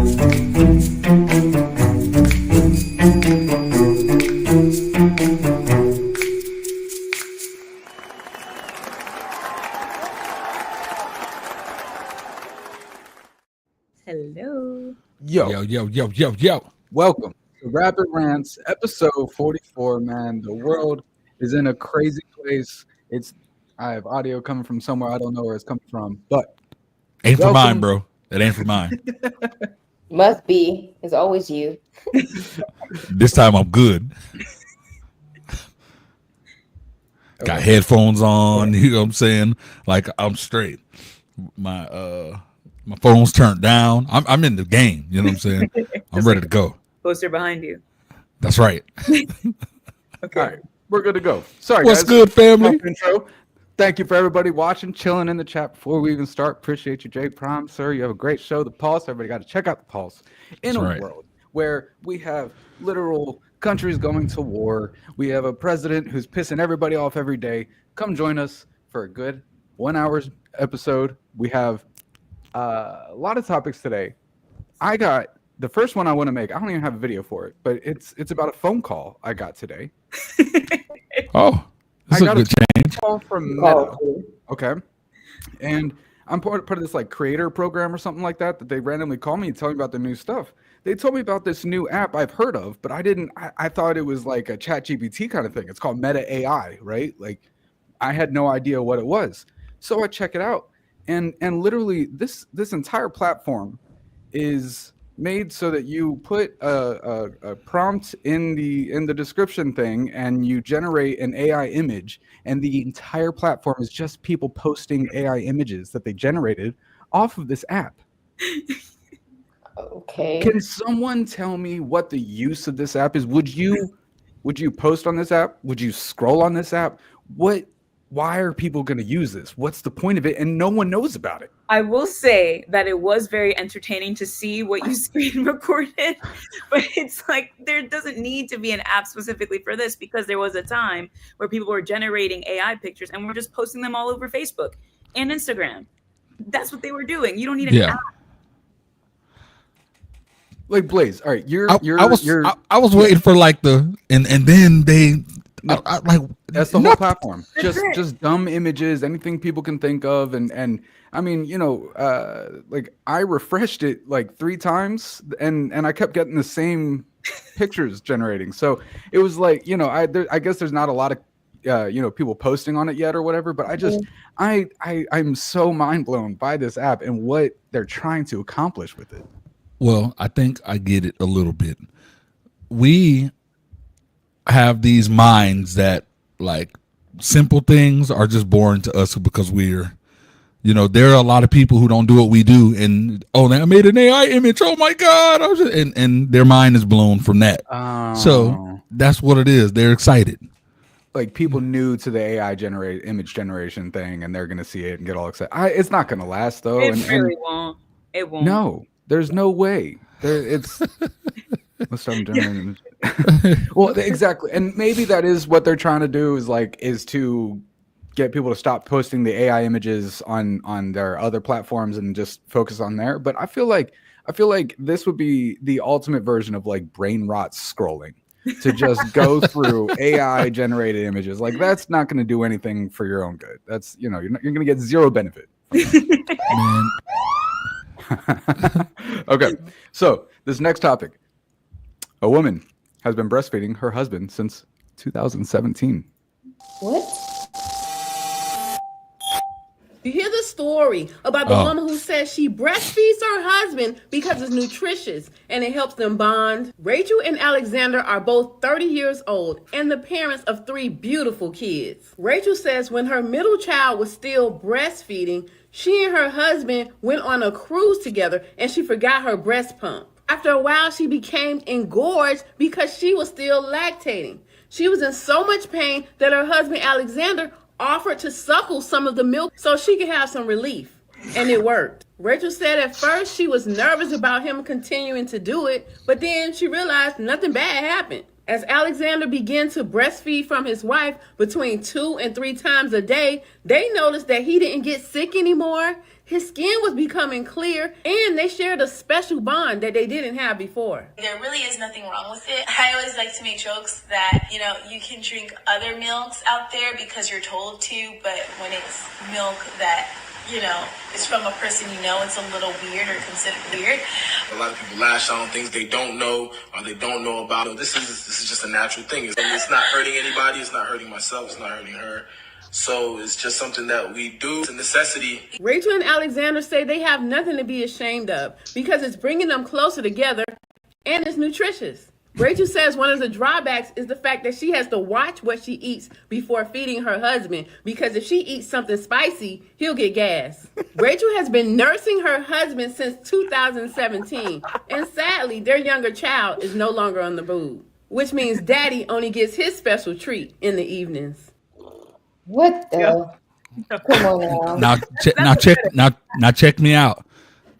Hello. Yo. Welcome to Rapid Rants, episode 44, man. The world is in a crazy place. I have audio coming from somewhere. I don't know where it's coming from, but Ain't for mine, welcome. bro. It ain't for mine. Must be. It's always you. This time I'm good. Got headphones on, you know what I'm saying? Like I'm straight. My phone's turned down. I'm in the game, you know what I'm saying? I'm ready to go. Poster behind you. That's right. Okay. All right, we're good to go. Sorry, What's guys. good, family? Intro. Thank you for everybody watching, chilling in the chat before we even start. Appreciate you, Jake Prom, sir. You have a great show, The Pulse. Everybody got to check out The Pulse. In a world where we have literal countries going to war, we have a president who's pissing everybody off every day. Come join us for a good 1 hour episode. We have a lot of topics today. I got the first one I want to make. I don't even have a video for it, but it's about a phone call I got today. Oh, this is a good change. Call from Meta. Okay. And I'm part of this like creator program or something like that they randomly call me and tell me about the new stuff. They told me about this new app I've heard of, but I thought it was like a ChatGPT kind of thing. It's called Meta AI, right? Like I had no idea what it was. So I check it out. And literally this entire platform is made so that you put a prompt in the description thing and you generate an AI image, and the entire platform is just people posting AI images that they generated off of this app. Okay. Can someone tell me what the use of this app is? Would you post on this app? Would you scroll on this app? Why are people going to use this? What's the point of it? And no one knows about it. I will say that it was very entertaining to see what you screen recorded, but it's like there doesn't need to be an app specifically for this, because there was a time where people were generating AI pictures and were just posting them all over Facebook and Instagram. That's what they were doing. You don't need an app. Like Blaze, all right, I was waiting for like and then they. No, that's the whole platform. Just dumb images, anything people can think of, and I mean, like I refreshed it like 3 times, and I kept getting the same pictures generating. So it was like, I guess there's not a lot of people posting on it yet or whatever, but I'm so mind blown by this app and what they're trying to accomplish with it. Well, I think I get it a little bit. We have these minds that like simple things are just boring to us because we're, there are a lot of people who don't do what we do, and I made an AI image. Oh my God! And their mind is blown from that. So that's what it is. They're excited. Like people new to the AI image generation thing, and they're gonna see it and get all excited. It's not gonna last though. It really won't. It won't. No, there's no way. Let's start generating. Well, exactly, and maybe that is what they're trying to do is to get people to stop posting the AI images on their other platforms and just focus on there. But I feel like this would be the ultimate version of like brain rot scrolling, to just go through AI generated images. Like that's not going to do anything for your own good. That's you're going to get zero benefit. Man. Okay, so this next topic. A woman has been breastfeeding her husband since 2017. What? You hear the story about the woman who says she breastfeeds her husband because it's nutritious and it helps them bond. Rachel and Alexander are both 30 years old and the parents of 3 beautiful kids. Rachel says when her middle child was still breastfeeding, she and her husband went on a cruise together and she forgot her breast pump. After a while, she became engorged because she was still lactating. She was in so much pain that her husband, Alexander, offered to suckle some of the milk so she could have some relief. And it worked. Rachel said at first she was nervous about him continuing to do it, but then she realized nothing bad happened. As Alexander began to breastfeed from his wife between 2 and 3 times a day, they noticed that he didn't get sick anymore. His skin was becoming clear, and they shared a special bond that they didn't have before. There really is nothing wrong with it. I always like to make jokes that, you can drink other milks out there because you're told to, but when it's milk that, is from a person it's a little weird or considered weird. A lot of people lash on things they don't know or they don't know about. This is just a natural thing. It's not hurting anybody. It's not hurting myself. It's not hurting her. So it's just something that we do. It's a necessity. Rachel and Alexander say they have nothing to be ashamed of because it's bringing them closer together and it's nutritious. Rachel says one of the drawbacks is the fact that she has to watch what she eats before feeding her husband because if she eats something spicy, he'll get gas. Rachel has been nursing her husband since 2017, and sadly, their younger child is no longer on the boob, which means daddy only gets his special treat in the evenings. What the? Come on Now check me out.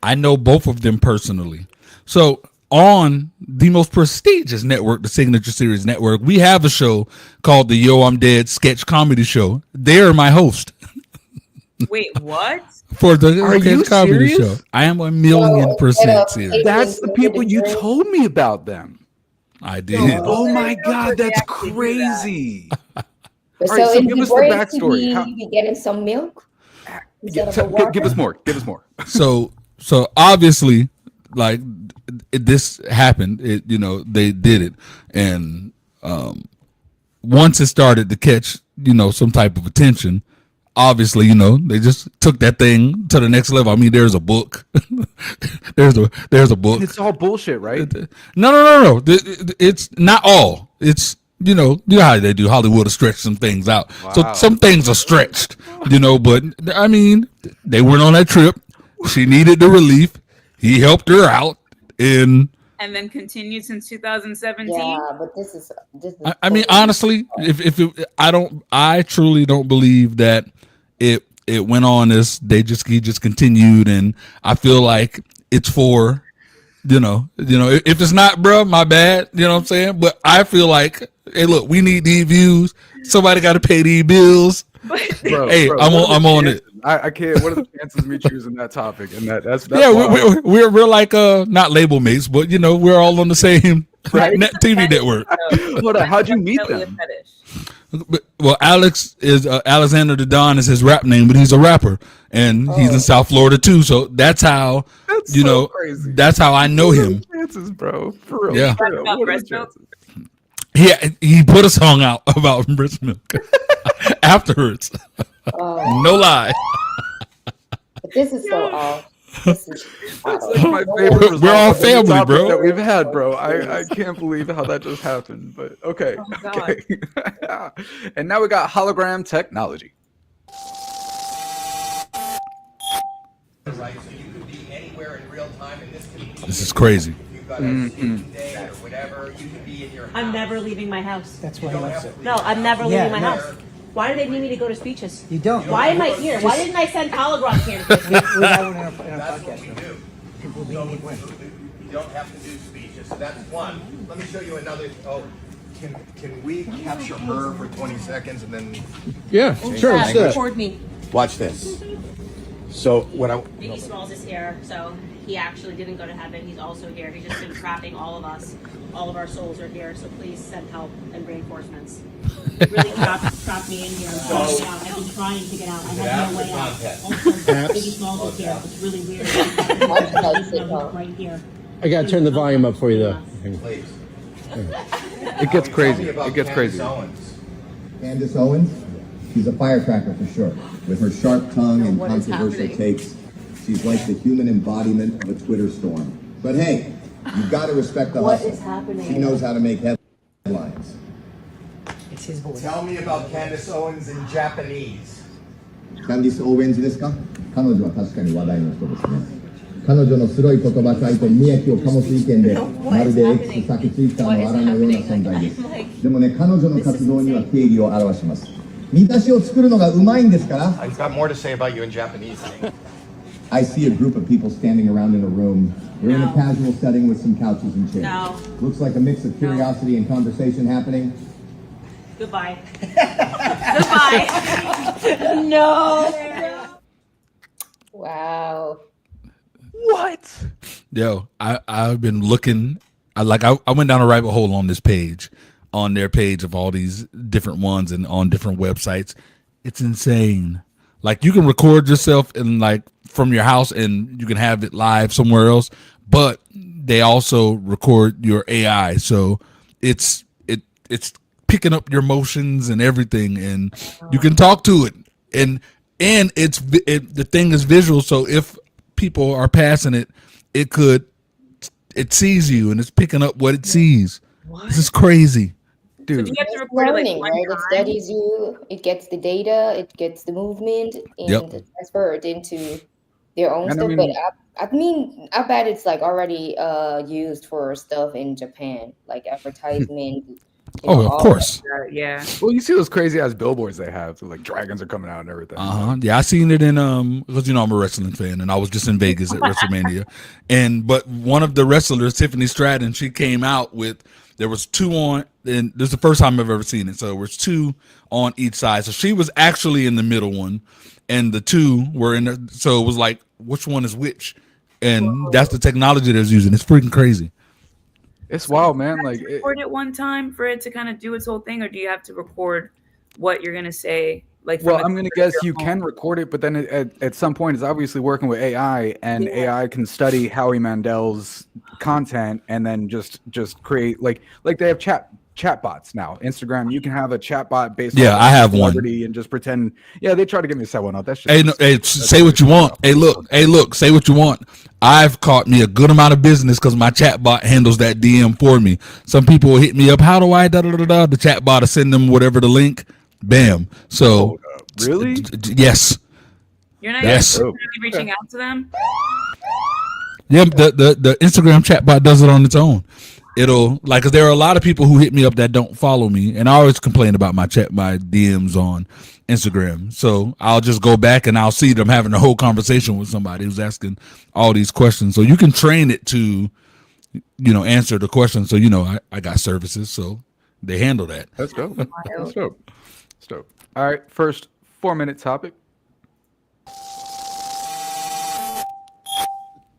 I know both of them personally. So on the most prestigious network, the Signature Series Network, we have a show called the Yo I'm Dead sketch comedy show. They're my host. Wait, what? For the Are you sketch comedy serious? show. I am 1,000,000% serious. That's the people you told me about them. I did. Oh my God, that's crazy. So, All right, so in give the us the break, backstory. you be getting some milk? Instead of a water? Give us more. Give us more. So obviously, like this happened. They did it, and once it started to catch, some type of attention, obviously, they just took that thing to the next level. I mean, there's a book. there's a book. It's all bullshit, right? No. It's not all. It's you know how they do. Hollywood will stretch some things out. Wow. So some things are stretched, but I mean, they went on that trip. She needed the relief. He helped her out, and then continued since 2017. Yeah, but this is. I mean, honestly, I truly don't believe that it went on as he just continued, and I feel like it's for, if it's not, bro, my bad. You know what I'm saying? But I feel like, hey, look, we need these views. Somebody got to pay these bills. Bro, hey, I'm on it. I can't. What are the chances of me choosing that topic? And that's yeah, we're like not label mates, but we're all on the same TV network. Hold on, how'd you meet them? Well, Alexander the Don is his rap name, but he's a rapper, and he's in South Florida too. So that's how crazy. That's how I know him. Chances, bro, for real. Yeah. For real. What are the chances? He put a song out about breast milk afterwards. No lie. But this is so off. This is Like my favorite We're all family, bro. that we've had, bro. I can't believe how that just happened. But okay. Okay. And now we got hologram technology. This is crazy. I'm never leaving my house. That's why he wants it. No, I'm never leaving my house. Why do they need me to go to speeches? You don't. Why am I here? Why didn't I send Hologram here? We have one in our podcast. People being You don't have to do speeches. So that's one. Let me show you another. Oh, can we capture her for 20 seconds and then? Yeah, sure. Record me. Watch this. So what Biggie Smalls is here, so he actually didn't go to heaven. He's also here. He's just been trapping all of us. All of our souls are here, so please send help and reinforcements. Really trapped me in here. I've been trying to get out. I have no way out. Also, Biggie Smalls is here. It's really weird. Right here. I gotta turn the volume up for you though. Please. It gets crazy. It gets crazy. Candace Owens, she's a firecracker for sure. With her sharp tongue and controversial takes, she's like the human embodiment of a Twitter storm. But hey, you've got to respect the hustle. What is happening? She knows how to make headlines. It's his voice. Tell me about Candace Owens in Japanese. Candace Owens ですか？彼女は確かに話題の人ですね。彼女の白い言葉遣いと無益を醸す意見で、まるで X 先ツイッターの荒のような存在です。でもね、彼女の活動には敬意を表します。見出しを作るのがうまいんですから。I've got more to say about you in Japanese. I see a group of people standing around in a room. We're in a casual setting with some couches and chairs. No. Looks like a mix of curiosity and conversation happening. Goodbye. Goodbye. No. Wow. What? Yo, I've been looking. I went down a rabbit hole on this page, on their page of all these different ones and on different websites. It's insane. Like you can record yourself and like from your house and you can have it live somewhere else, but they also record your AI, so it's picking up your motions and everything, and you can talk to it, and the thing is visual. So if people are passing it, it sees you and it's picking up what it sees. What? This is crazy. Dude, so you have to record learning, it like right? It studies you, it gets the data, it gets the movement, and it transfers it into their own stuff. I bet it's like already used for stuff in Japan, like advertisement. Of course. Yeah. Well, you see those crazy ass billboards they have, so like dragons are coming out and everything. Yeah, I seen it in because I'm a wrestling fan, and I was just in Vegas at WrestleMania, but one of the wrestlers, Tiffany Stratton, she came out with. There was two on, and this is the first time I've ever seen it. So there was two on each side. So she was actually in the middle one, and the two were in there. So it was like, which one is which? And that's the technology they're using. It's freaking crazy. It's wild, man. Like record it one time for it to kind of do its whole thing, or do you have to record what you're gonna say? Like, well, I'm gonna guess you can record it, but then at some point, it's obviously working with AI, and AI can study Howie Mandel's content and then just create like they have chat bots now. Instagram, you can have a chat bot based. Yeah, on I have one. And just pretend. Yeah, they try to get me to set one up. That's just. Hey, say what you want. Hey, look, say what you want. I've caught me a good amount of business because my chat bot handles that DM for me. Some people will hit me up. How do I The chat bot will send them whatever the link. Bam. So really? Yes. You're not really reaching out to them? Yeah, the Instagram chat bot does it on its own. It'll cause there are a lot of people who hit me up that don't follow me, and I always complain about my DMs on Instagram. So I'll just go back and I'll see them having a whole conversation with somebody who's asking all these questions. So you can train it to, answer the question. So I got services, so they handle that. Let's go. Let's go. All right, first 4-minute topic.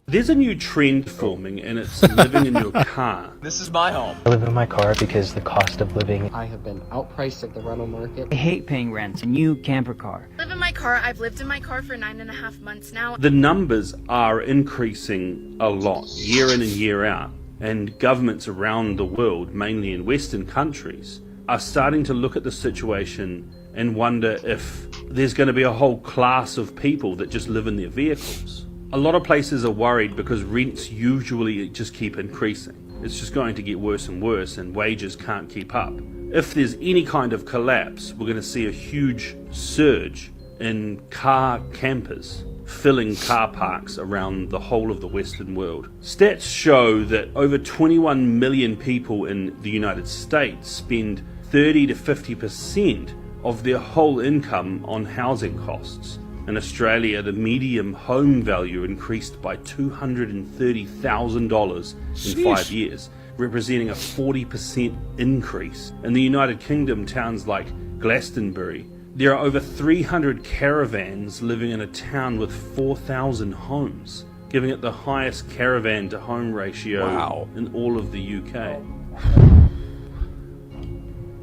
There's a new trend forming, and it's living in your car. This is my home. I live in my car because the cost of living. I have been outpriced at the rental market. I hate paying rent. A new camper car. I live in my car. I've lived in my car for 9.5 months now. The numbers are increasing a lot, year in and year out, and governments around the world, mainly in Western countries, are starting to look at the situation and wonder if there's going to be a whole class of people that just live in their vehicles. A lot of places are worried because rents usually just keep increasing. It's just going to get worse and worse, and wages can't keep up. If there's any kind of collapse, we're going to see a huge surge in car campers filling car parks around the whole of the Western world. Stats show that over 21 million people in the United States spend 30 to 50% of their whole income on housing costs. In Australia, the median home value increased by $230,000 in 5 years, representing a 40% increase. In the United Kingdom, towns like Glastonbury, there are over 300 caravans living in a town with 4,000 homes, giving it the highest caravan to home ratio in all of the UK.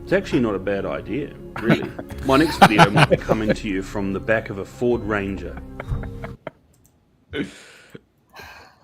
It's actually not a bad idea, really. My next video might be coming to you from the back of a Ford Ranger.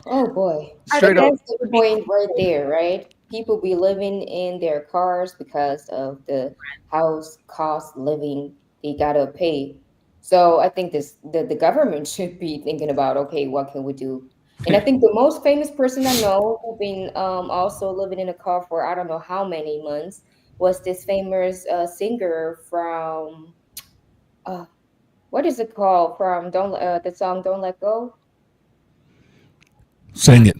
Oh boy. That's the point right there, right? People be living in their cars because of the house cost living they gotta pay. So I think the government should be thinking about, okay, what can we do? And I think the most famous person I know who's been also living in a car for I don't know how many months was this famous singer from what is it called? From the song "Don't Let Go." Sing it.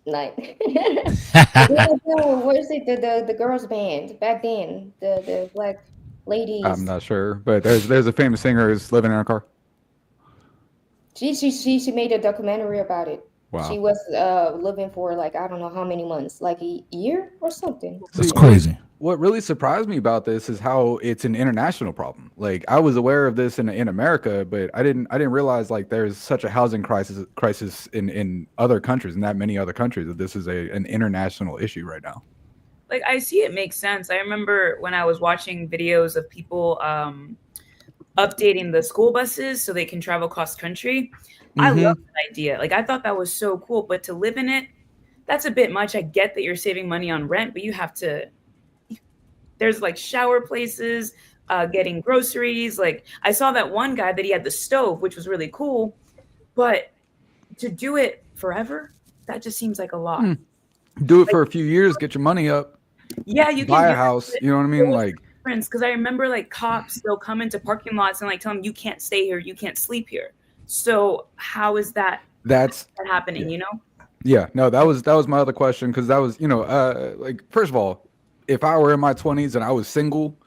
Like, what is it? The girls' band back then, the black ladies. I'm not sure, but there's a famous singer who's living in a car. She made a documentary about it. Wow. She was living for like I don't know how many months, like a year or something. That's crazy. What really surprised me about this is how it's an international problem. Like I was aware of this in America, but I didn't realize like there's such a housing crisis in other countries, in that many other countries, that this is an international issue right now. Like I see it makes sense. I remember when I was watching videos of people updating the school buses so they can travel cross country. I love that idea. Like I thought that was so cool, but to live in it, that's a bit much. I get that you're saving money on rent, but you have to. There's like shower places, getting groceries. Like I saw that one guy that he had the stove, which was really cool, but to do it forever, that just seems like a lot. Do it for a few years, get your money up. Yeah, you buy can a house. You know what I mean? Like. Because I remember like cops, they'll come into parking lots and like tell them you can't stay here, you can't sleep here. So how is that happening? You know? Yeah, no, that was my other question, because that was like first of all, if I were in my 20s and I was single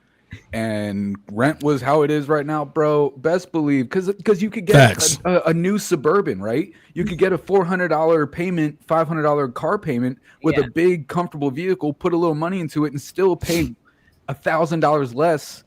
and rent was how it is right now, bro, best believe because you could get a new Suburban, right? You could get a $400 payment, $500 car payment with a big comfortable vehicle, put a little money into it, and still pay $1,000 less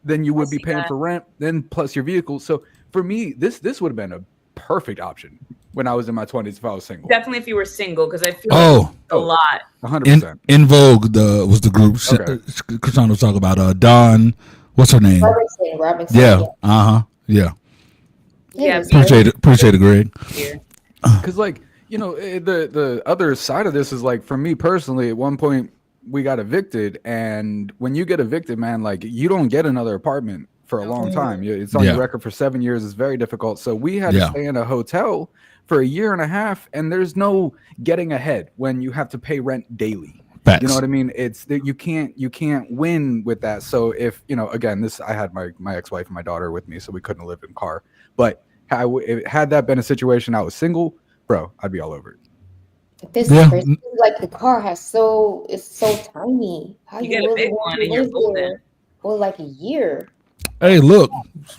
than you would be paying for rent, then plus your vehicle. So for me, this would have been a perfect option when I was in my 20s if I was single. Definitely if you were single, because I feel like a lot. 100%. In Vogue was the group. Krishan was talking about Dawn. What's her name? Robinson. Yeah. Yeah. Appreciate it, Greg. Because the other side of this is like, for me personally, at one point we got evicted, and when you get evicted, man, like you don't get another apartment for a long time. It's on your record for 7 years. It's very difficult. So we had to stay in a hotel for a year and a half, and there's no getting ahead when you have to pay rent daily. Facts. You know what I mean? It's you can't win with that. So if again, I had my ex-wife and my daughter with me, so we couldn't live in a car. But had that been a situation I was single, bro, I'd be all over it. This is crazy. Like the car it's so tiny. How you get a big one and you're golden. For like a year. Hey, look,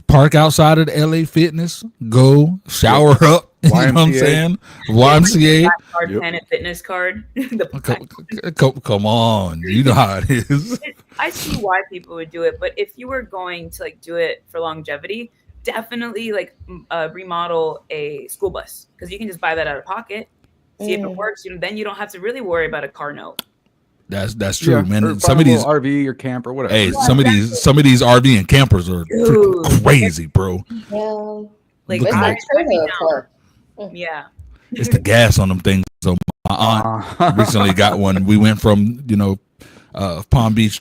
park outside of the LA Fitness, go shower up. You know what I'm saying? YMCA. Planet Fitness card. Come on, you know how it is. I see why people would do it, but if you were going to like do it for longevity, definitely like remodel a school bus, because you can just buy that out of pocket. See if it works. Then you don't have to really worry about a car note. That's true, man. Some of these RV or camp or whatever. Hey, some of these RV and campers are crazy, bro. Yeah, like yeah, it's the gas on them things. So my aunt recently got one. We went from Palm Beach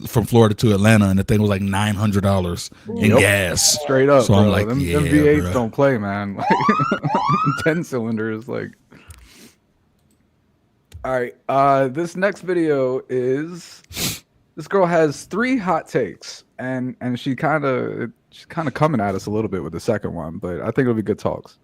from Florida to Atlanta, and the thing was like $900 in gas. Straight up. So bro. I'm like, them yeah, V8s bro. don't play, man. 10 cylinders, like. All right. This next video is this girl has 3 hot takes, and she's kind of coming at us a little bit with the second one, but I think it'll be good talks.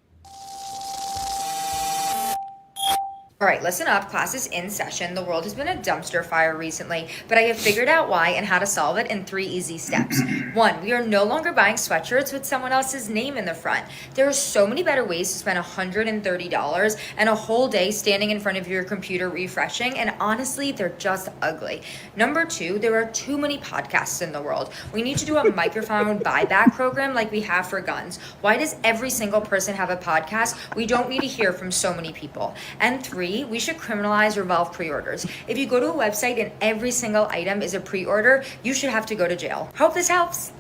All right, listen up. Class is in session. The world has been a dumpster fire recently, but I have figured out why and how to solve it in 3 easy steps. 1, we are no longer buying sweatshirts with someone else's name in the front. There are so many better ways to spend $130 and a whole day standing in front of your computer refreshing, and honestly, they're just ugly. Number 2, there are too many podcasts in the world. We need to do a microphone buyback program like we have for guns. Why does every single person have a podcast? We don't need to hear from so many people. And 3, we should criminalize revolve pre-orders. If you go to a website and every single item is a pre-order, you should have to go to jail. Hope this helps.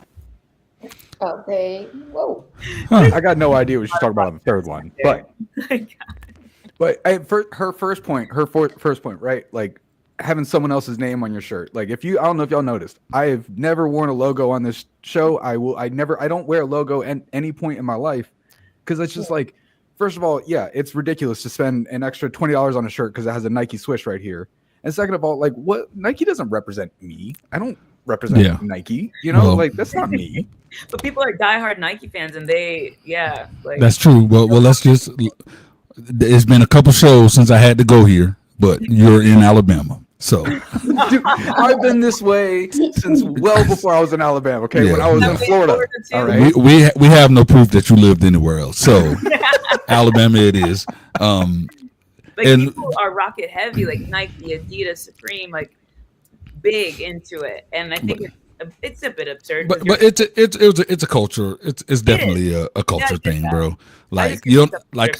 Okay. Whoa. I got no idea what she's talking about on the third one, but for her first point, right? Like having someone else's name on your shirt. Like I don't know if y'all noticed, I have never worn a logo on this show. I don't wear a logo at any point in my life, because it's just like, first of all, yeah, it's ridiculous to spend an extra $20 on a shirt because it has a Nike swoosh right here. And second of all, like, what? Nike doesn't represent me. I don't represent Nike. Like that's not me. But people are diehard Nike fans, and that's true. Well, let's just. It's been a couple shows since I had to go here, but you're in Alabama, So Dude, I've been this way since well before I was in Alabama. Okay, when I was in Florida. All right, we have no proof that you lived anywhere else. So Alabama, it is. Like And people are rocket heavy, like Nike, Adidas, Supreme, like big into it, and I think it's a bit absurd. but it's a culture. It's definitely a culture thing, bro. Like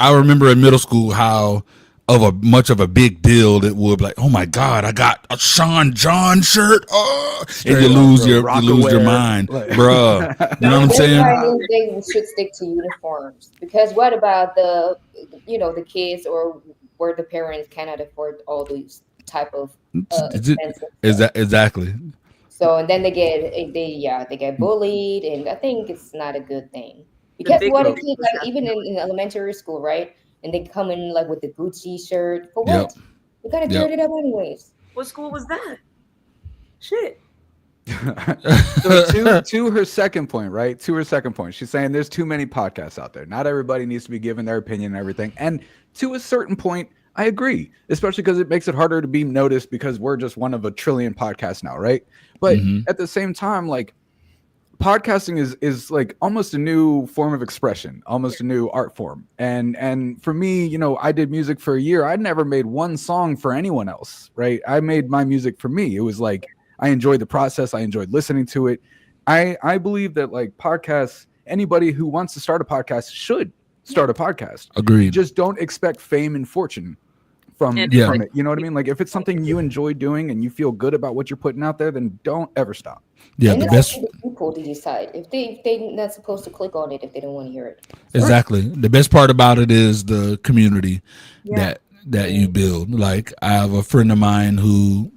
I remember in middle school how much of a big deal it would be. Like, oh my God, I got a Sean John shirt. Oh, and you lose your mind, bro. You know what I'm saying? They should stick to uniforms, because what about the kids or where the parents cannot afford all these type of expensive Exactly. So and then they get bullied, and I think it's not a good thing. Because what if you like even in elementary school, right? And they come in like with the Gucci shirt for what? You gotta dirt it up anyways. What school was that? Shit. So to her second point, right? To her second point, she's saying there's too many podcasts out there. Not everybody needs to be giving their opinion and everything. And to a certain point, I agree, especially because it makes it harder to be noticed because we're just one of a trillion podcasts now, right? But at the same time, like podcasting is like almost a new form of expression, almost a new art form. And for me, I did music for a year. I never made one song for anyone else, right? I made my music for me. It was like I enjoyed the process. I enjoyed listening to it. I believe that like podcasts, anybody who wants to start a podcast should start a podcast. Agreed. Just don't expect fame and fortune from it. You know what I mean? Like if it's something you enjoy doing and you feel good about what you're putting out there, then don't ever stop. Yeah, and the best people to decide if they not supposed to click on it if they don't want to hear it. Exactly. The best part about it is the community that you build. Like I have a friend of mine who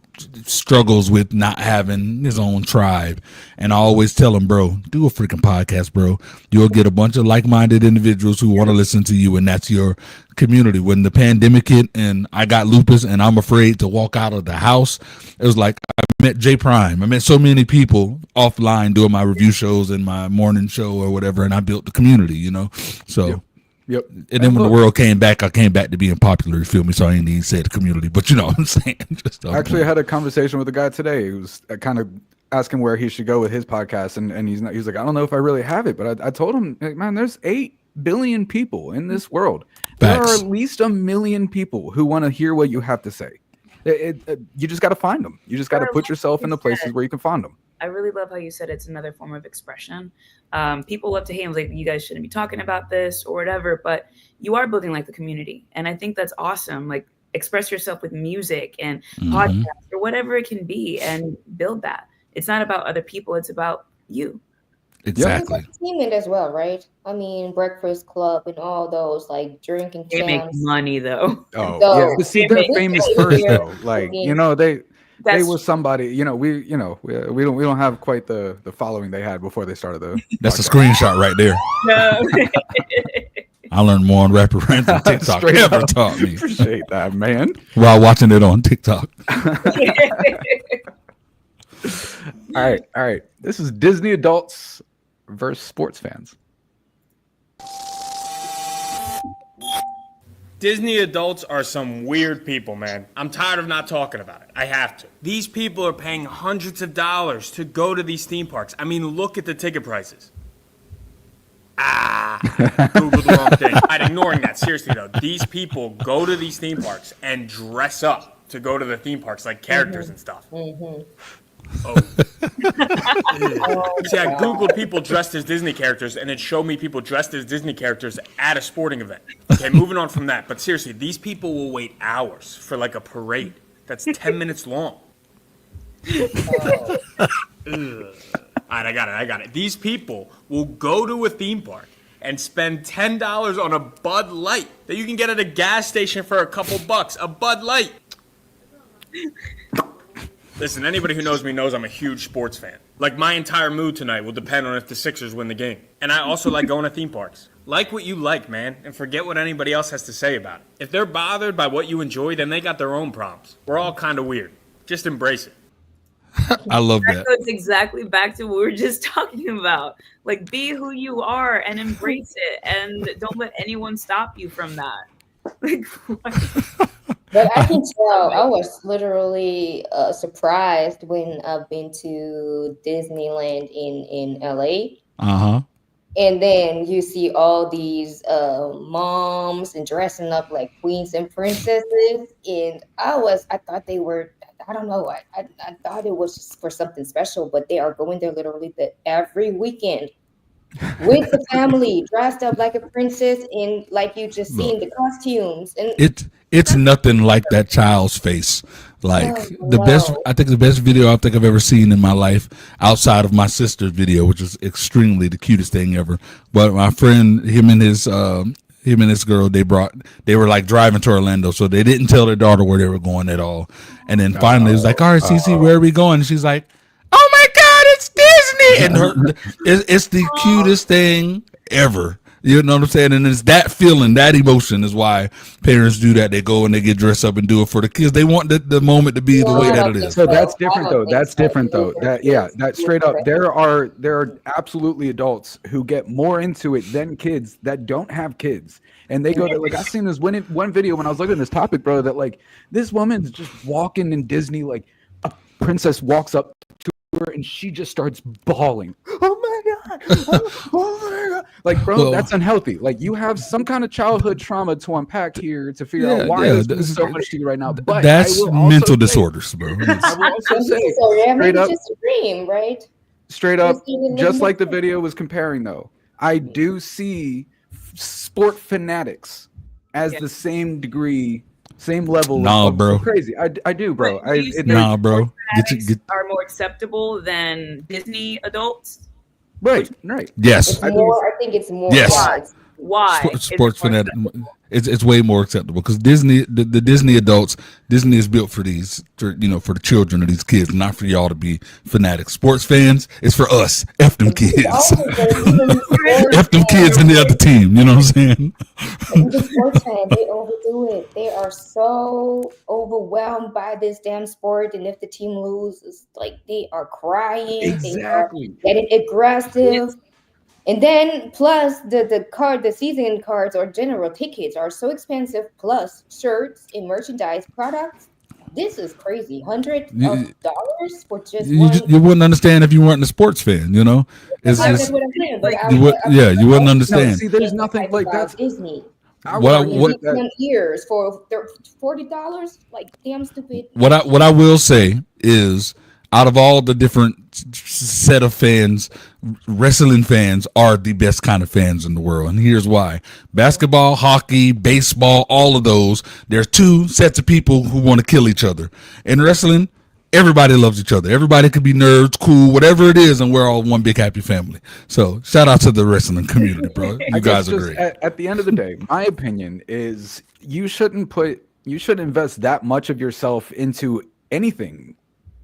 struggles with not having his own tribe, and I always tell him, bro, do a freaking podcast, bro. You'll get a bunch of like-minded individuals who want to listen to you, and that's your community. When the pandemic hit and I got lupus and I'm afraid to walk out of the house, it was like I met J Prime. I met so many people offline doing my review shows and my morning show or whatever, and I built the community, so Yep. And then when the world came back, I came back to being popular. You feel me? So I ain't even say the community, but you know what I'm saying. Actually, I had a conversation with a guy today who was kind of asking where he should go with his podcast, and he's like, I don't know if I really have it, but I told him, man, there's 8 billion people in this world. There are at least 1 million people who want to hear what you have to say. You just got to find them. You just got to put yourself in the places where you can find them. I really love how you said it's another form of expression. People love to hate like you guys shouldn't be talking about this or whatever, but you are building like the community, and I think that's awesome. Like express yourself with music and podcasts or whatever it can be, and build that. It's not about other people; it's about you. Exactly. Entertainment as well, right? I mean, Breakfast Club and all those like drinking. They make money though. Oh, yeah. But see, they're famous first though. Like they were somebody. We don't have quite the following they had before they started the. That's a screenshot right there. No. I learned more on Rapid Rants than TikTok ever taught me. Appreciate that, man. While watching it on TikTok. All right. This is Disney adults versus sports fans. Disney adults are some weird people, man. I'm tired of not talking about it. I have to. These people are paying hundreds of dollars to go to these theme parks. I mean, look at the ticket prices. Google the wrong thing. I'm ignoring that. Seriously, though. These people go to these theme parks and dress up to go to the theme parks like characters and stuff. Oh. See, I Googled people dressed as Disney characters, and it showed me people dressed as Disney characters at a sporting event. Okay, moving on from that. But seriously, these people will wait hours for like a parade that's 10 minutes long. All right, I got it. These people will go to a theme park and spend $10 on a Bud Light that you can get at a gas station for a couple bucks. A Bud Light. Listen, anybody who knows me knows I'm a huge sports fan. Like, my entire mood tonight will depend on if the Sixers win the game. And I also like going to theme parks. Like what you like, man, and forget what anybody else has to say about it. If they're bothered by what you enjoy, then they got their own problems. We're all kind of weird. Just embrace it. I love that. Goes exactly back to what we were just talking about. Like, be who you are and embrace it, and don't let anyone stop you from that. Like, what? But I can tell I was literally surprised when I've been to Disneyland in LA. Uh-huh. And then you see all these moms and dressing up like queens and princesses. And I thought they were, I don't know, I thought it was just for something special, but they are going there literally every weekend with the family, dressed up like a princess in, like you just Look, seen the costumes. And it's nothing like that child's face. Like oh, I think the best video I think I've ever seen in my life, outside of my sister's video, which is extremely the cutest thing ever. But my friend, him and his girl, they were like driving to Orlando, so they didn't tell their daughter where they were going at all. And then finally, it was like, "All right, Cece, where are we going?" And she's like, "Oh my God, it's Disney!" And it's the cutest thing ever. You know what I'm saying? And it's that feeling, that emotion is why parents do that. They go and they get dressed up and do it for the kids. They want the moment to be the way that it is. So that's different though. That's different though. That straight up. There are absolutely adults who get more into it than kids that don't have kids. And they go there, like I seen this one video when I was looking at this topic, bro, that like this woman's just walking in Disney, like a princess walks up to her and she just starts bawling. Oh my God. Oh my God. Like, bro, that's unhealthy. Like, you have some kind of childhood trauma to unpack here to figure out why this means so much to you right now. But that's mental disorders, bro. I will also say, straight up, just a dream, right? Straight up, just like the video was comparing, though, I do see sport fanatics as the same degree, same level. Nah, bro. Crazy. I do, bro. Nah, bro. Are more acceptable than Disney adults. Right. Yes. I think it's more. Yes. Why? Sports fanatic. It's way more acceptable because Disney, the Disney adults, Disney is built for these, for the children of these kids, not for y'all to be fanatics. Sports fans, it's for us. F them kids. F them kids and the other team. You know what I'm saying? The sports fans, they overdo it. They are so overwhelmed by this damn sport, and if the team loses, like they are crying. Exactly. They are getting aggressive. And then plus the season cards or general tickets are so expensive, plus shirts and merchandise products. This is crazy. $100 for just one. You wouldn't understand if you weren't a sports fan, you know? It's That's just, what I'm saying. But you wouldn't understand. No, see, there's nothing like that. Disney. What ears for $40? Like damn stupid. What I will say is, out of all the different set of fans, wrestling fans are the best kind of fans in the world. And here's why. Basketball, hockey, baseball, all of those, there's two sets of people who want to kill each other. In wrestling, everybody loves each other. Everybody could be nerds, cool, whatever it is, and we're all one big happy family. So shout out to the wrestling community, bro. You guys are great. At the end of the day, my opinion is you shouldn't invest that much of yourself into anything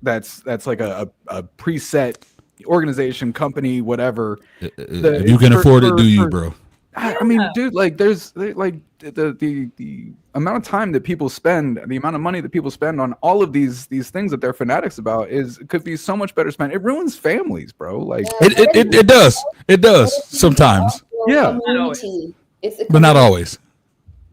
that's like a preset organization, company, whatever. If you can afford it, do you, bro? I mean, dude, like there's like the amount of time that people spend, the amount of money that people spend on all of these things that they're fanatics about could be so much better spent. It ruins families, bro. Like it does sometimes. Yeah, but not always.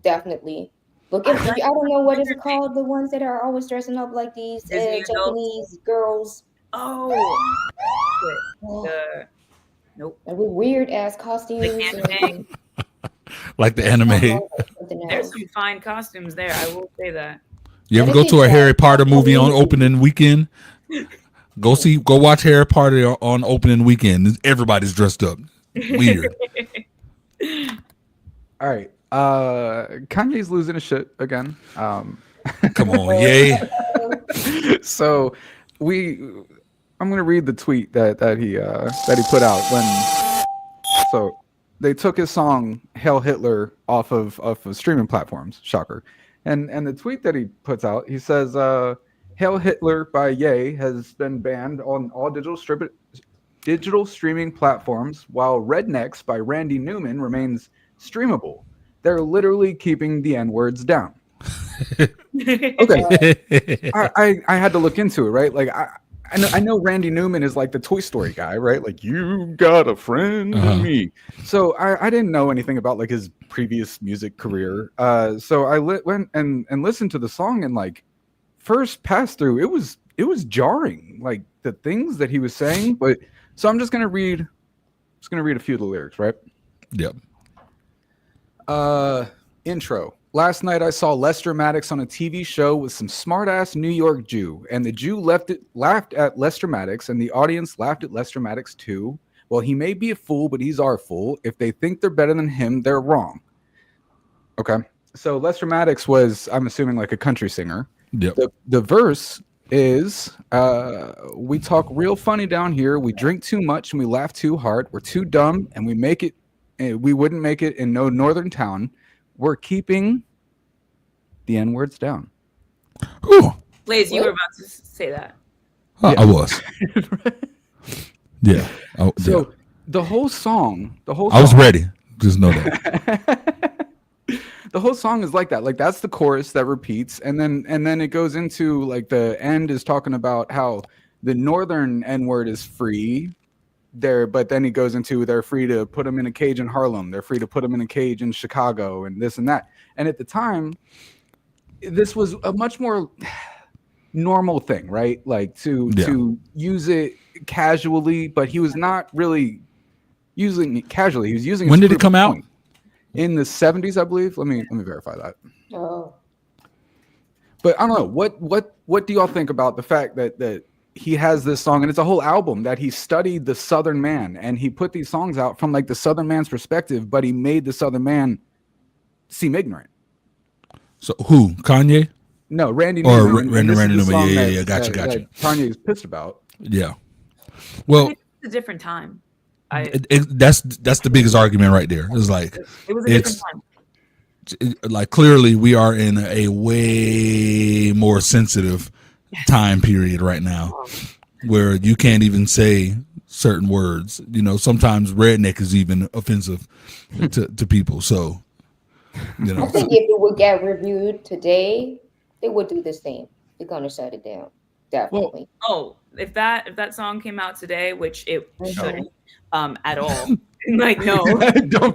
Definitely. Look, I don't know what is it called. The ones that are always dressing up like these Japanese girls. Oh. Nope. And with weird ass costumes. Like the anime. There's some fine costumes there. I will say that. You ever go to a Harry Potter movie on opening weekend? Go watch Harry Potter on opening weekend. Everybody's dressed up. Weird. All right. Kanye's losing his shit again. Come on, yay. So I'm gonna read the tweet that he put out when. So they took his song "Hail Hitler" off of streaming platforms. Shocker. And the tweet that he puts out, he says, "Hail Hitler" by Ye has been banned on all digital streaming platforms, while Rednecks by Randy Newman remains streamable. They're literally keeping the N-words down. Okay. I had to look into it, right? Like I know Randy Newman is like the Toy Story guy, right? Like, you got a friend in me. So I didn't know anything about like his previous music career. So I went and listened to the song, and like first pass through, it was jarring, like the things that he was saying. But so I'm just gonna read a few of the lyrics, right? Yep. Intro. Last night I saw Lester Maddox on a TV show with some smart-ass New York Jew, and the Jew laughed at Lester Maddox, and the audience laughed at Lester Maddox too. Well, he may be a fool, but he's our fool. If they think they're better than him, they're wrong. Okay. So Lester Maddox was, I'm assuming, like a country singer. Yep. The verse is, we talk real funny down here. We drink too much and we laugh too hard. We're too dumb and we wouldn't make it in no northern town. We're keeping the N-words down. Ooh. Blaze, you were about to say that. Yeah. I was. Yeah. So the whole song. I was ready. Just know that. The whole song is like that. Like that's the chorus that repeats, and then it goes into like the end is talking about how the northern N-word is free. But then he goes into they're free to put them in a cage in Harlem, they're free to put them in a cage in Chicago, and this and that. And at the time, this was a much more normal thing, right? Like to use it casually, but he was not really using it casually. He was using it. When did it come out? In the 70s, I believe. Let me verify that. Oh. But I don't know. What do y'all think about the fact that he has this song, and it's a whole album that he studied the Southern man, and he put these songs out from like the Southern man's perspective, but he made the Southern man seem ignorant. So who? Kanye? No, Randy Newman. Randy Newman. Yeah. Gotcha. Kanye is pissed about. Yeah. Well, it's a different time. That's the biggest argument right there. It's like it was a different time. Like clearly we are in a way more sensitive time period right now where you can't even say certain words. You know, sometimes redneck is even offensive to people. So, you know, I think if it would get reviewed today, they would do the same. They're gonna shut it down. Definitely. Well, if that song came out today, which it shouldn't at all. Like no.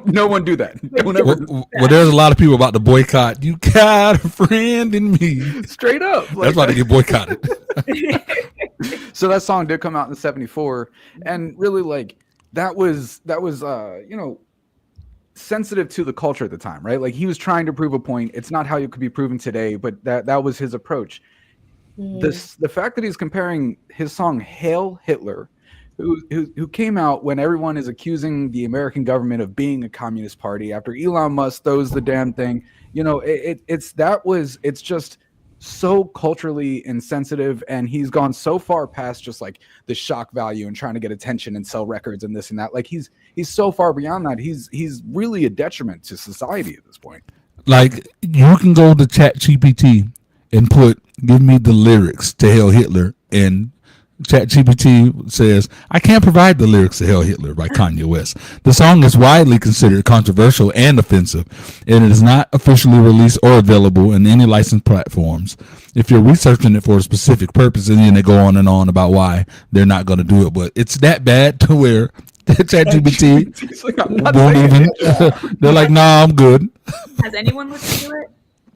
No one do that. Don't ever. Well, there's a lot of people about to boycott. You got a friend in me. Straight up. That's why they get boycotted. So that song did come out in '74, and really like that was sensitive to the culture at the time, right? Like he was trying to prove a point. It's not how it could be proven today, but that was his approach. The fact that he's comparing his song "Hail Hitler," who came out when everyone is accusing the American government of being a communist party after Elon Musk throws the damn thing, you know, it's just so culturally insensitive, and he's gone so far past just like the shock value and trying to get attention and sell records and this and that. Like he's so far beyond that. He's really a detriment to society at this point. Like you can go to ChatGPT and give me the lyrics to Hail Hitler, and ChatGPT says, I can't provide the lyrics to Hail Hitler by Kanye West. The song is widely considered controversial and offensive, and it is not officially released or available in any licensed platforms. If you're researching it for a specific purpose, and then they go on and on about why they're not going to do it, but it's that bad to where ChatGPT won't even, they're like, nah, I'm good. Has anyone listened to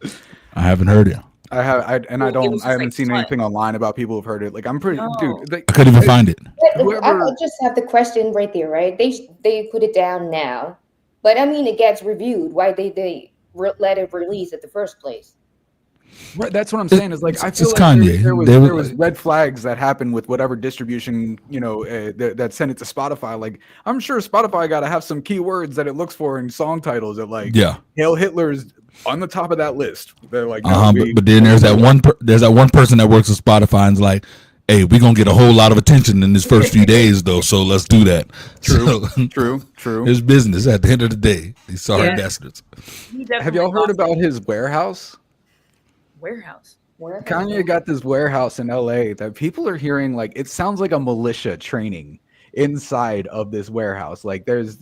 it? I haven't heard it. I haven't seen anything online about people who've heard it. Like I'm pretty, dude. I couldn't even find it. I just have the question right there, right? They put it down now, but I mean it gets reviewed. Why they let it release at the first place? Right, that's what I'm saying. Is like I feel like Kanye. There was red flags that happened with whatever distribution that sent it to Spotify. Like I'm sure Spotify got to have some keywords that it looks for in song titles. That like Hail Hitler's on the top of that list. They're like, but then there's that one person that works at Spotify and's like, hey, we're gonna get a whole lot of attention in this first few days though, so let's do that. True. It's business at the end of the day. These sorry bastards. Have y'all heard about his warehouse? Warehouse. Kanye got this warehouse in LA that people are hearing like it sounds like a militia training inside of this warehouse. Like there's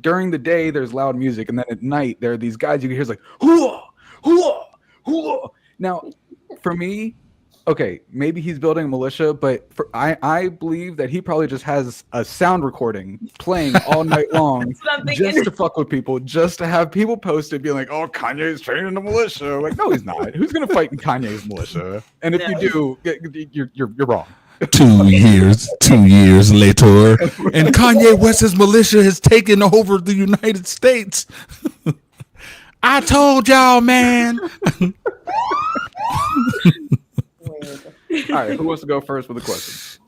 during the day there's loud music, and then at night there are these guys you can hear like hoo hoo hoo. Now, for me, okay, maybe he's building a militia, but I believe that he probably just has a sound recording playing all night long just to fuck with people, just to have people post it being like, oh, Kanye's training the militia. Like, no, he's not. Who's going to fight in Kanye's militia? And if you do, you're wrong. 2 years later, and Kanye West's militia has taken over the United States. I told y'all, man. All right, who wants to go first with the question?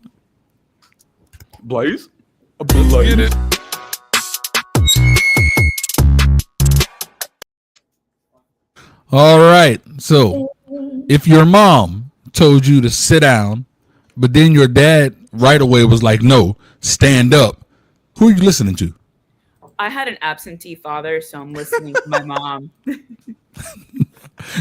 Blaze? Get it. All right. So, if your mom told you to sit down, but then your dad right away was like, no, stand up, who are you listening to? I had an absentee father, so I'm listening to my mom.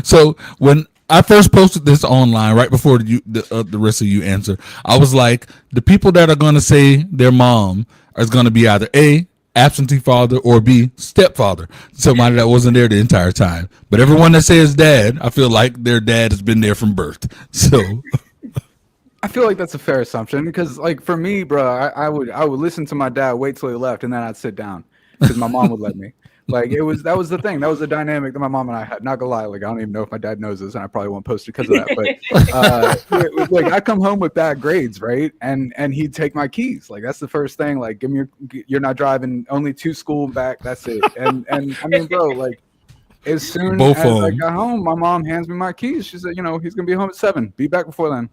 So when I first posted this online, right before the rest of you answer, I was like, the people that are going to say their mom is going to be either A, absentee father, or B, stepfather, somebody that wasn't there the entire time. But everyone that says dad, I feel like their dad has been there from birth. So I feel like that's a fair assumption because, like, for me, bro, I would listen to my dad, wait till he left, and then I'd sit down because my mom would let me. Like, that was the thing. That was the dynamic that my mom and I had. Not gonna lie, like, I don't even know if my dad knows this, and I probably won't post it because of that. But like, I come home with bad grades, right? And he'd take my keys. Like, that's the first thing. Like, give me you're not driving, only to school and back. That's it. And I mean, bro, like, as soon as I got home, my mom hands me my keys. She said, he's gonna be home at 7. Be back before then.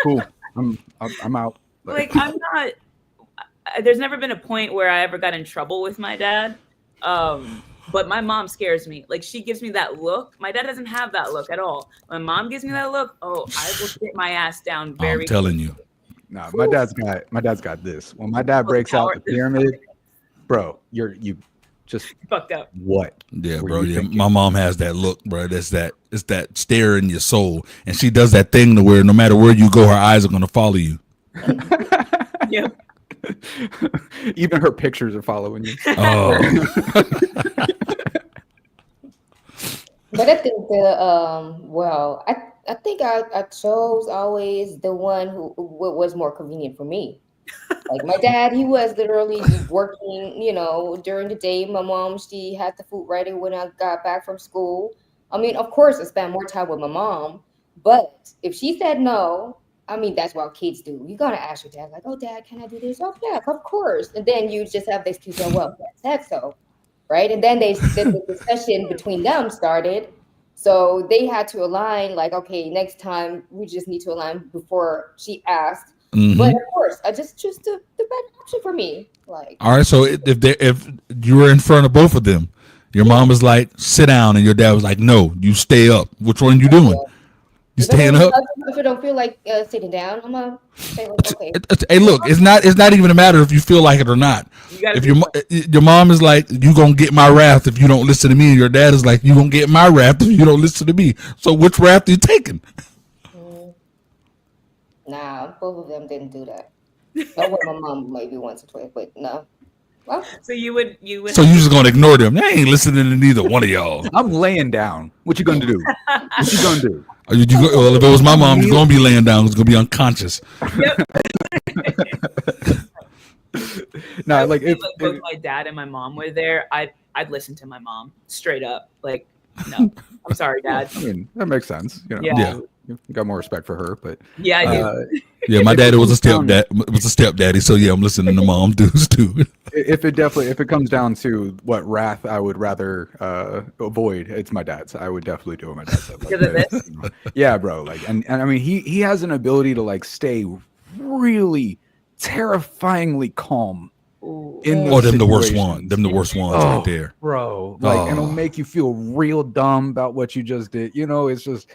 Cool. I'm out. Like, I'm not. There's never been a point where I ever got in trouble with my dad. But my mom scares me. Like, she gives me that look. My dad doesn't have that look at all. My mom gives me that look. Oh, I will sit my ass down very I'm telling you. No, my dad's got this. When my dad breaks out the pyramid, bro, you just fucked up. What? Yeah, bro. Yeah, my mom has that look, bro. It's that stare in your soul, and she does that thing to where no matter where you go, her eyes are gonna follow you. Yep. Even her pictures are following you. Oh. But I think I think I chose always the one who was more convenient for me. Like my dad, he was literally working, during the day. My mom, she had the food ready when I got back from school. I mean, of course, I spent more time with my mom, but if she said no, I mean, that's what kids do. You gotta ask your dad, like, "Oh, Dad, can I do this?" "Oh, yeah, of course." And then you just have the excuse, "Oh, well, Dad said so," right? And then the discussion between them started. So they had to align, like, okay, next time we just need to align before she asked. Mm-hmm. But of course, I just choose the better option for me. Like, all right, so if you were in front of both of them, your mom was like, "Sit down," and your dad was like, "No, you stay up." Which one are you doing? You staying up? If I don't feel like sitting down, I'm gonna say, like, okay. Hey, look, it's not even a matter if you feel like it or not. If your mom is like, "You gonna get my wrath if you don't listen to me," and your dad is like, "You gonna get my wrath if you don't listen to me." So which wrath are you taking? Nah, both of them didn't do that. But with my mom, maybe once or twice, but no. Well, so you would. So you just gonna ignore them? I ain't listening to neither one of y'all. I'm laying down. What you gonna do? What you gonna do? Well, if it was my mom, you're gonna be laying down. It's gonna be unconscious. Yep. No, like if both my dad and my mom were there, I'd listen to my mom straight up. Like, no, I'm sorry, Dad. I mean, that makes sense. Yeah. You got more respect for her, but yeah, I do. Yeah, my daddy was a stepdaddy, so yeah, I'm listening to mom dudes too. If it comes down to what wrath I would rather avoid, it's my dad's. I would definitely do what my dad said. Like, yeah, bro. Like, and I mean, he has an ability to like stay really terrifyingly calm. Them the worst ones right there, bro. Like, and it'll make you feel real dumb about what you just did. It's just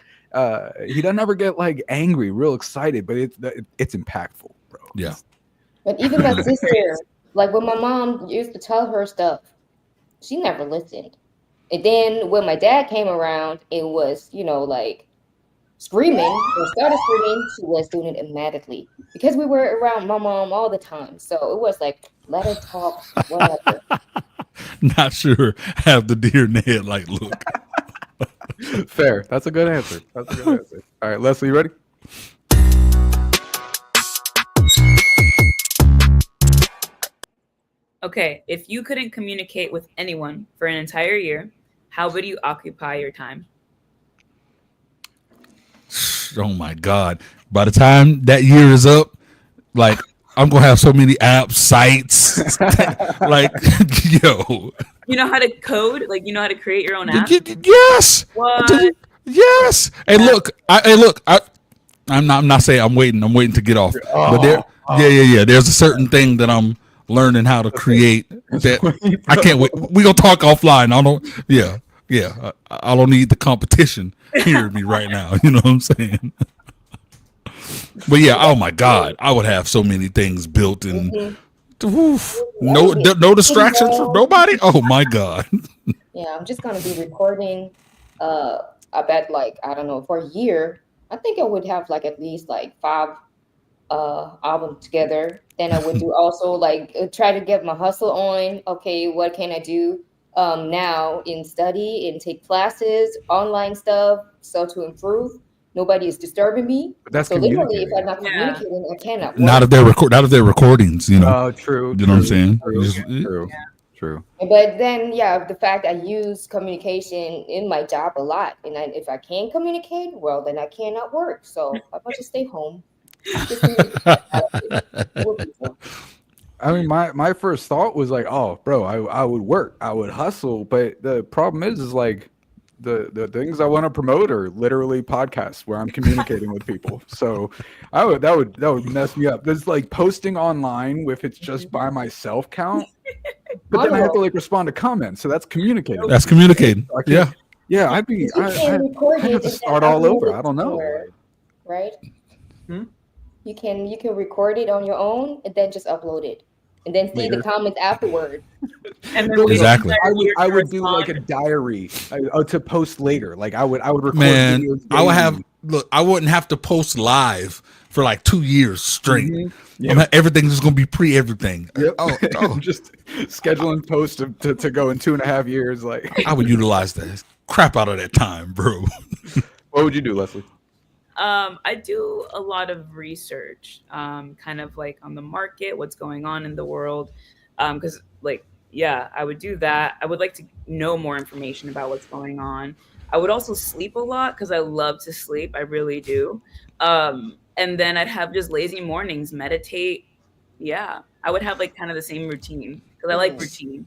he doesn't ever get like angry, real excited, but it's impactful, bro. Yeah. But even my sister, like when my mom used to tell her stuff, she never listened. And then when my dad came around, it was, like screaming or started screaming, she was doing it immediately because we were around my mom all the time. So it was like, let her talk, whatever. Not sure. Have the deer in the headlight look. Fair. That's a good answer. All right, Leslie, you ready? Okay, if you couldn't communicate with anyone for an entire year, how would you occupy your time? Oh my God. By the time that year is up, like I'm gonna have so many apps, sites, like yo. You know how to code? Like you know how to create your own app? Yes. What? Yes. Hey, look. I'm not saying I'm waiting. I'm waiting to get off. But yeah. There's a certain thing that I'm learning how to create that I can't wait. We gonna talk offline. I don't. Yeah. I don't need the competition hearing me right now. You know what I'm saying? But yeah, oh my God, I would have so many things built and no distractions from nobody. Oh my God. Yeah, I'm just gonna be recording. I bet like I don't know for a year. I think I would have like at least like 5 albums together. Then I would do also like try to get my hustle on. Okay, what can I do now in study and take classes, online stuff, so to improve. Nobody is disturbing me. But that's So literally, if communicating. I'm not communicating, I cannot work. Not if they're recordings, you know. Oh, true. You know what I'm saying? True. But then, yeah, the fact I use communication in my job a lot, and if I can't communicate, well, then I cannot work. So I'm about to stay home. I mean, my first thought was like, oh, bro, I would work, I would hustle, but the problem is like the things I want to promote are literally podcasts where I'm communicating with people. So that would mess me up. There's like posting online if it's just by myself count, but then I have to like respond to comments. So that's communicating. That's communicating. Yeah. Yeah, I have to start all over. I don't know. Right? You can record it on your own and then just upload it, and then see the comments afterward. And then exactly. I would do like a diary to post later. Like I would record. Man, videos I would daily. have look. I wouldn't have to post live for like 2 years straight. Yep. Everything's just gonna be pre-everything. Yep. Oh. Just scheduling posts to go in 2.5 years. Like I would utilize the crap out of that time, bro. What would you do, Leslie? I do a lot of research, kind of like on the market, what's going on in the world. Because I would do that. I would like to know more information about what's going on. I would also sleep a lot because I love to sleep. I really do. And then I'd have just lazy mornings, meditate. Yeah, I would have like kind of the same routine because I like routine.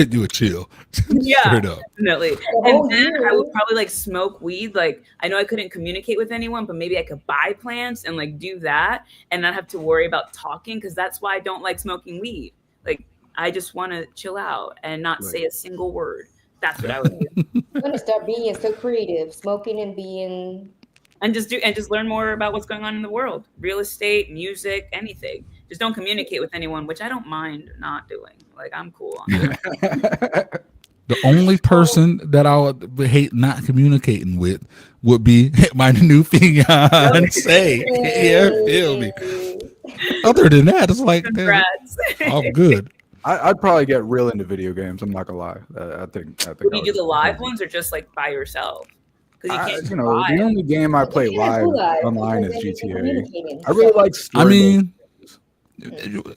Do a chill. Yeah, Straight up. definitely. And then I would probably like smoke weed. Like I know I couldn't communicate with anyone, but maybe I could buy plants and like do that and not have to worry about talking, because that's why I don't like smoking weed. Like I just want to chill out and not say a single word. That's what I would do. I'm gonna start being so creative, smoking and being and just learn more about what's going on in the world. Real estate, music, anything. Just don't communicate with anyone, which I don't mind not doing. Like I'm cool on that. The only person that I would hate not communicating with would be my new fiance. Yeah, feel me. Other than that, it's like I'm good. I'd probably get real into video games. I'm not gonna lie. I think. Would you do the live ones or just like by yourself? Because you can't. The only game I play live online is GTA. I really like. I mean,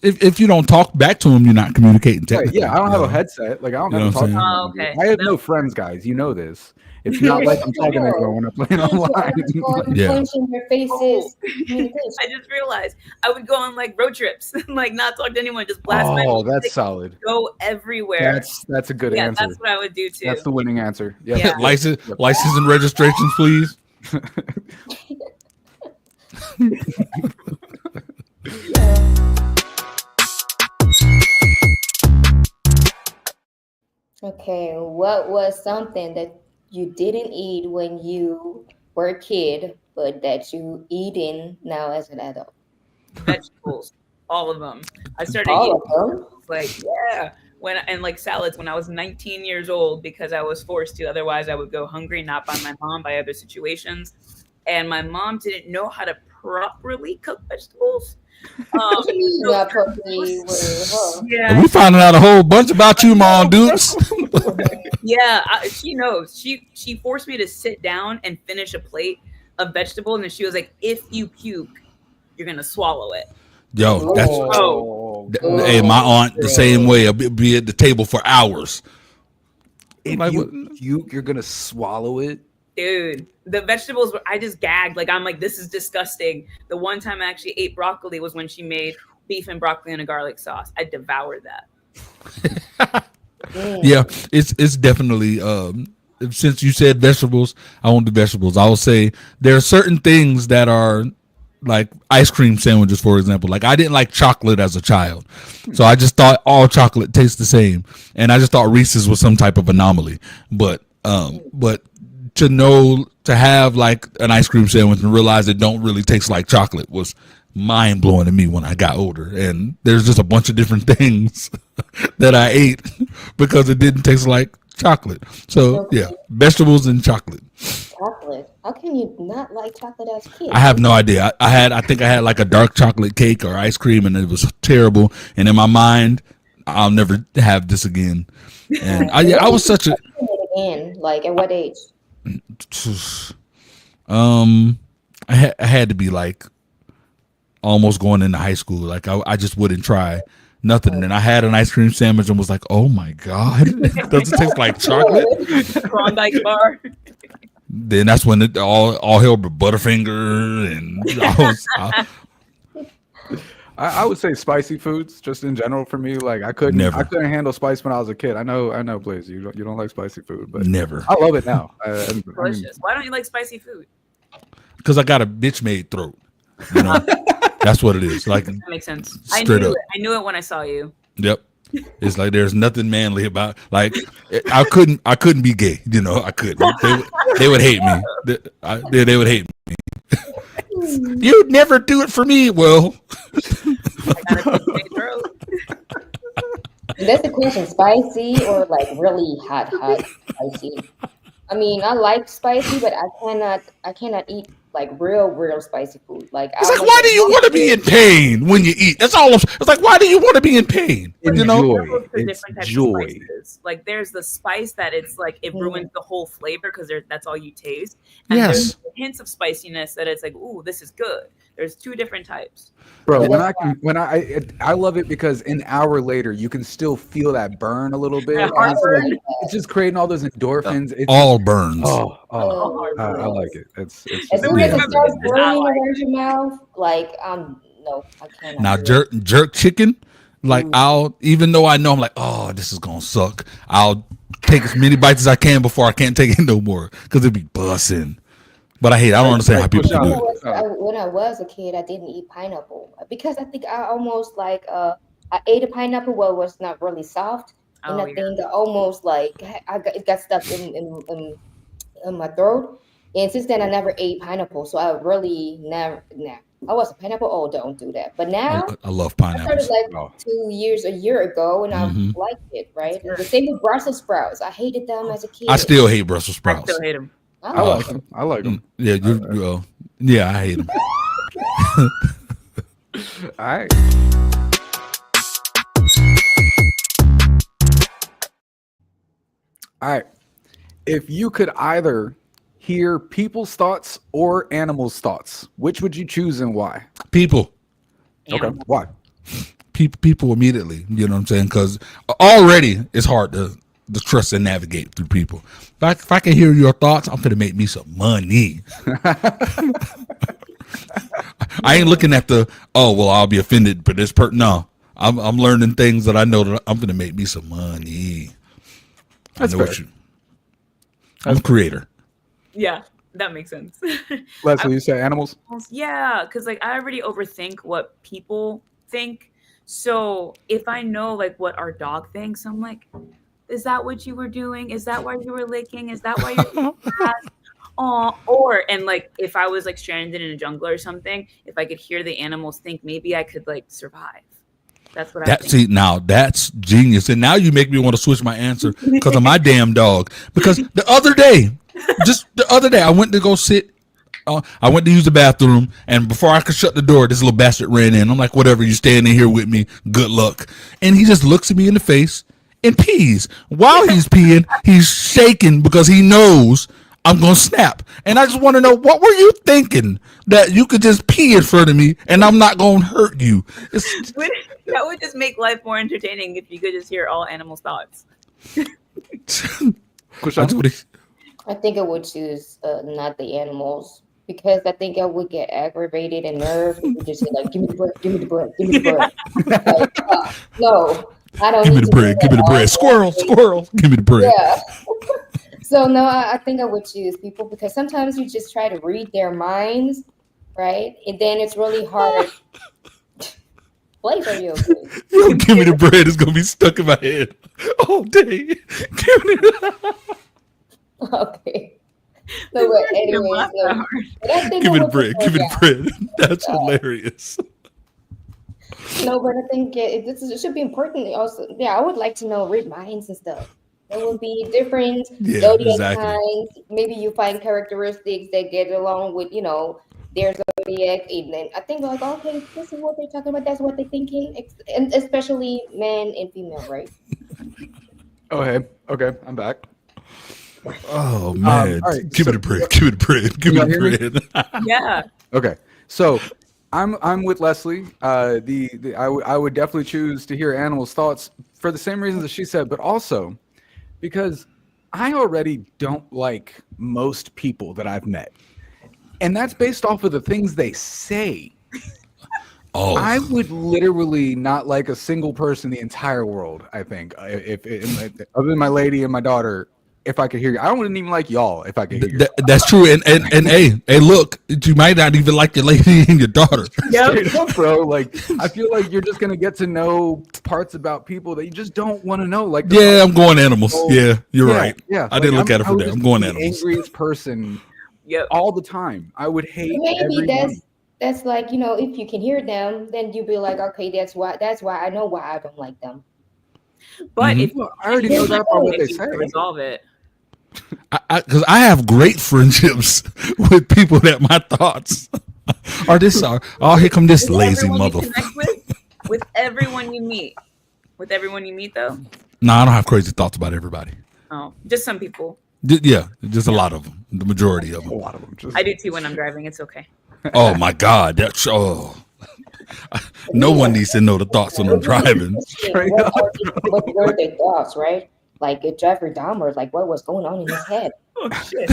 if you don't talk back to him, you're not communicating. Right, yeah, I don't have a headset. Like I don't have to talk to him. Oh, okay. I have no friends, guys. You know this. It's not like I'm talking to everyone when I'm playing online. Yeah. punching their faces. I just realized I would go on like road trips, like not talk to anyone, just blast my Oh, music, that's solid. go everywhere. That's a good answer. That's what I would do too. That's the winning answer. Yep. Yeah. License and registrations, please. Okay, what was something that you didn't eat when you were a kid, but that you eating now as an adult? Vegetables, all of them. I started All eating of them? like like salads when I was 19 years old because I was forced to. Otherwise, I would go hungry, not by my mom, by other situations. And my mom didn't know how to properly cook vegetables. Not properly Yeah. We finding out a whole bunch about you, Mom Dukes. Yeah, she knows. She forced me to sit down and finish a plate a vegetable, and then she was like, if you puke, you're gonna swallow it. Yo, that's hey, my aunt the same way. I'll be at the table for hours. If you puke, you're gonna swallow it. Dude, the vegetables I just gagged. Like, I'm like, this is disgusting. The one time I actually ate broccoli was when she made beef and broccoli in a garlic sauce. I devoured that. Yeah, it's definitely since you said vegetables, I won't do vegetables. I will say there are certain things that are like ice cream sandwiches, for example. Like, I didn't like chocolate as a child, so I just thought all chocolate tastes the same, and I just thought Reese's was some type of anomaly. But to have like an ice cream sandwich and realize it don't really taste like chocolate was mind blowing to me when I got older. And there's just a bunch of different things that I ate because it didn't taste like chocolate. So yeah, vegetables and chocolate. Chocolate? How can you not like chocolate as a kid? I have no idea. I think I had like a dark chocolate cake or ice cream, and it was terrible. And in my mind, I'll never have this again. And I was such a again. Like, at what age? I had to be like almost going into high school. Like, I just wouldn't try nothing. And I had an ice cream sandwich and was like, oh my God, does it taste like chocolate? Klondike bar. Then that's when it all hell but Butterfinger and I would say spicy foods just in general for me. Like, I couldn't handle spice when I was a kid. I know, Blaze, you don't like spicy food, but never. I love it now. Delicious. Why don't you like spicy food? Because I got a bitch made throat. You know, that's what it is. Like, that makes sense. Straight up. I knew it when I saw you. Yep. It's like there's nothing manly about. Like, I couldn't be gay. You know, I couldn't. They would hate me. They would hate me. You'd never do it for me. Well, that's the question: spicy or like really hot spicy? I mean, I like spicy, but I cannot eat like real spicy food. Like, it's like, why do you want to be in pain when you eat? That's all. It's like, why do you want to be in pain? You know, joy. Like, there's the spice that it's like it ruins the whole flavor because that's all you taste. And there's hints of spiciness that it's like, ooh, this is good. There's two different types. Bro, I love it because an hour later you can still feel that burn a little bit. It's just creating all those endorphins. It's all burns. I like it. It's as soon as it starts burning around your mouth, like, no, I can't. Now jerk chicken, like, I'll, even though I know I'm like, oh, this is gonna suck, I'll take as many bites as I can before I can't take it no more because it'd be busting. But I don't understand how people do it. When I was a kid, I didn't eat pineapple because I think I almost like I ate a pineapple. Well, it was not really soft, and I think I almost like it got stuck in my throat. And since then, I never ate pineapple. So I really never. Nah, I was a pineapple. Oh, don't do that. But now I love pineapple. I started like 2 years, a year ago, and I liked it. Right. The same with Brussels sprouts. I hated them as a kid. I still hate Brussels sprouts. I still hate them. I like them. Yeah, yeah, I hate them. All right. All right. If you could either hear people's thoughts or animals' thoughts, which would you choose and why? People. Okay. Why? People immediately. You know what I'm saying? Because already it's hard to trust and navigate through people. If I can hear your thoughts, I'm gonna make me some money. I ain't looking at I'll be offended for this person. No, I'm learning things that I know that I'm gonna make me some money. That's fair. I'm a creator. Yeah, that makes sense. Leslie, you say animals? Yeah, because like I already overthink what people think. So if I know like what our dog thinks, I'm like, is that what you were doing? Is that why you were licking? Is that why you're doing that? And like if I was like stranded in a jungle or something, if I could hear the animals think, maybe I could like survive. That's what I think. See, now that's genius. And now you make me want to switch my answer because of my damn dog. Because the other day, I went to go sit. I went to use the bathroom, and before I could shut the door, this little bastard ran in. I'm like, whatever, you staying in here with me. Good luck. And he just looks at me in the face and pees. While he's peeing, he's shaking because he knows I'm gonna snap. And I just want to know, what were you thinking that you could just pee in front of me and I'm not gonna hurt you? That would just make life more entertaining if you could just hear all animals' thoughts. I think I would choose not the animals because I think I would get aggravated and nerved if you just say like, "Give me the bread, give me the bread, give me the bread." Like, no, I don't Give me need the to do bread. Give me that the all bread. Squirrel. day. Squirrel. Give me the bread. Yeah. So no, I think I would choose people because sometimes you just try to read their minds, right? And then it's really hard. Blaze, are you okay? Yo, give me the bread. It's gonna be stuck in my head all day. Give me Okay. No, but anyways, no. But I think Give I me the would bread. prefer Give me the bread. That's hilarious. No, but I think it should be important also. Yeah, I would like to know read minds and stuff. There will be different Yeah, zodiac exactly. signs. Maybe you find characteristics that get along with, their zodiac. And then I think like, okay, this is what they're talking about. That's what they're thinking. And especially men and female, right? Okay, I'm back. Oh man! All right, give me the bread. Give me the bread. Give me the bread. Yeah. Okay, so I'm with Leslie. I would definitely choose to hear animals' thoughts for the same reasons that she said, but also because I already don't like most people that I've met, and that's based off of the things they say. Oh, I would literally not like a single person in the entire world. I think if other than my lady and my daughter. If I could hear you, I wouldn't even like y'all if I could hear you. That's true. And hey, look, you might not even like your lady and your daughter. Straight up, bro. Like, I feel like you're just gonna get to know parts about people that you just don't want to know. Like, Yeah, I'm going animals. Yeah, you're right. Yeah, I didn't look at it from there. I'm going animals. The angriest person, all the time. I would hate. Maybe that's like, if you can hear them, then you'd be like, okay, that's why I know why I don't like them. But if I already know that by what they say. Resolve it. Because I have great friendships with people that my thoughts are this. Oh, here come this lazy motherfucker. With everyone you meet. With everyone you meet, though. No, I don't have crazy thoughts about everybody. Oh, just some people. Yeah, just a lot of them. The majority of them. A lot of them. I do too when I'm driving. It's okay. Oh my God, that's no one needs to know the thoughts when I'm driving. What were their thoughts, right? Like Jeffrey Dahmer, like what was going on in his head? Oh shit!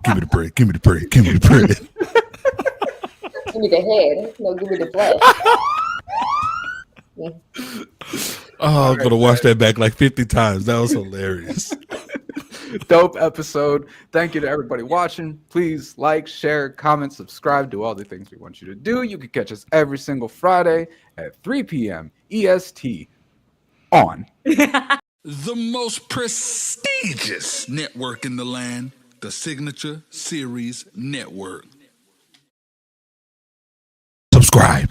Give me the bread. Give me the bread. Give me the bread. Give me the head. No, give me the flesh. Oh, I'm gonna watch that back like 50 times. That was hilarious. Dope episode. Thank you to everybody watching. Please like, share, comment, subscribe, do all the things we want you to do. You can catch us every single Friday at 3 p.m. EST on the most prestigious network in the land, the Signature Series Network. Subscribe.